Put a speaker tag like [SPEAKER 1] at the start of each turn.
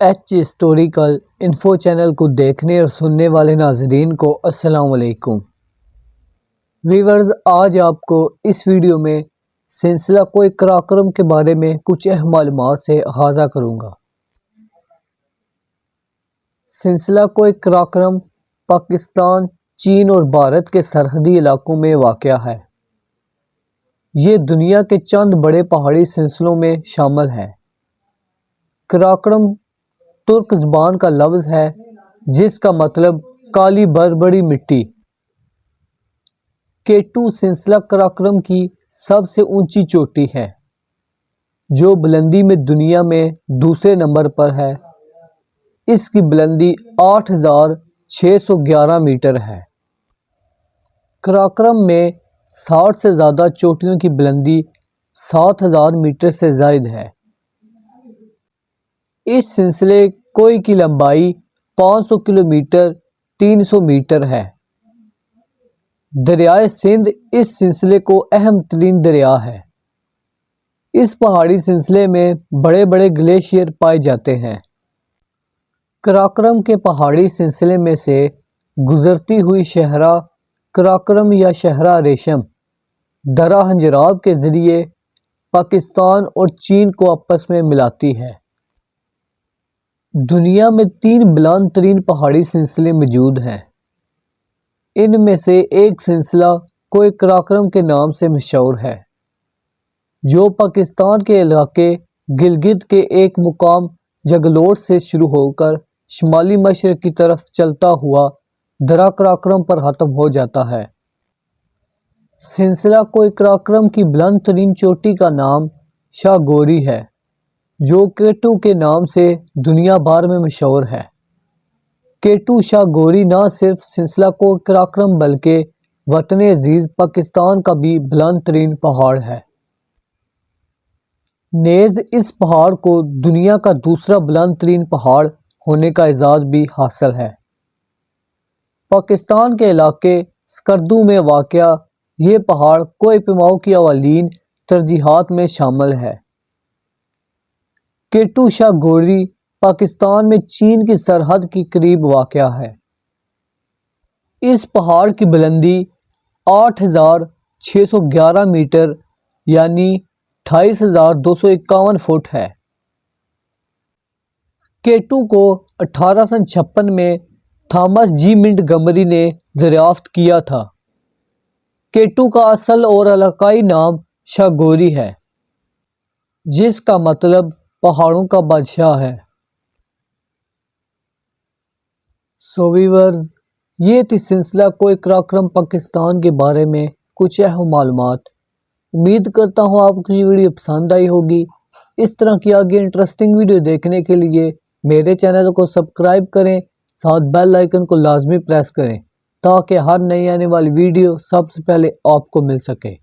[SPEAKER 1] H historical info channel کو دیکھنے اور سننے والے ناظرین کو السلام علیکم ویورز، آج آپ کو اس ویڈیو میں سلسلہ کوہ قراقرم کے بارے میں کچھ اہم معلومات سے آغاز کروں گا۔ سلسلہ کوہ قراقرم پاکستان، چین اور بھارت کے سرحدی علاقوں میں واقع ہے۔ یہ دنیا کے چند بڑے پہاڑی سلسلوں میں شامل ہے۔ قراقرم ترک زبان کا لفظ ہے جس کا مطلب کالی بربری مٹی۔ K2 سلسلہ قراقرم کی سب سے اونچی چوٹی ہے جو بلندی میں دنیا میں دوسرے نمبر پر ہے۔ اس کی بلندی 8611 میٹر ہے۔ قراقرم میں 60 سے زیادہ چوٹیوں کی بلندی 7000 میٹر سے زائد ہے۔ اس سلسلے کوہ کی لمبائی 500 کلومیٹر 300 میٹر ہے۔ دریائے سندھ اس سلسلے کو اہم ترین دریا ہے۔ اس پہاڑی سلسلے میں بڑے بڑے گلیشیئر پائے جاتے ہیں۔ قراقرم کے پہاڑی سلسلے میں سے گزرتی ہوئی شاہراہ قراقرم یا شاہراہ ریشم درہ ہنجراب کے ذریعے پاکستان اور چین کو آپس میں ملاتی ہے۔ دنیا میں 3 بلند ترین پہاڑی سلسلے موجود ہیں۔ ان میں سے ایک سلسلہ کوہ قراقرم کے نام سے مشہور ہے جو پاکستان کے علاقے گلگت کے ایک مقام جگلوٹ سے شروع ہو کر شمالی مشرق کی طرف چلتا ہوا درہ قراقرم پر ختم ہو جاتا ہے۔ سلسلہ کوہ قراقرم کی بلند ترین چوٹی کا نام شاہ گوری ہے جو K2 کے نام سے دنیا بھر میں مشہور ہے۔ K2 شاہ گوری نہ صرف سلسلہ کوہ قراقرم بلکہ وطن عزیز پاکستان کا بھی بلند ترین پہاڑ ہے۔ نیز اس پہاڑ کو دنیا کا دوسرا بلند ترین پہاڑ ہونے کا اعزاز بھی حاصل ہے۔ پاکستان کے علاقے سکردو میں واقع یہ پہاڑ کوہ پیماؤ کی اولین ترجیحات میں شامل ہے۔ K2 شاہ گوری پاکستان میں چین کی سرحد کے قریب واقع ہے۔ اس پہاڑ کی بلندی 8611 میٹر یعنی 28251 فٹ ہے۔ K2 کو 1856 میں تھامس جی منٹگمری نے دریافت کیا تھا۔ K2 کا اصل اور علاقائی نام شاہ گوری ہے جس کا مطلب پہاڑوں کا بادشاہ ہے۔ ویورز، یہ تھی سلسلہ کوہ قراقرم پاکستان کے بارے میں کچھ اہم معلومات۔ امید کرتا ہوں آپ کو یہ ویڈیو پسند آئی ہوگی۔ اس طرح کی آگے انٹرسٹنگ ویڈیو دیکھنے کے لیے میرے چینل کو سبسکرائب کریں، ساتھ بیل آئیکن کو لازمی پریس کریں تاکہ ہر نئی آنے والی ویڈیو سب سے پہلے آپ کو مل سکے۔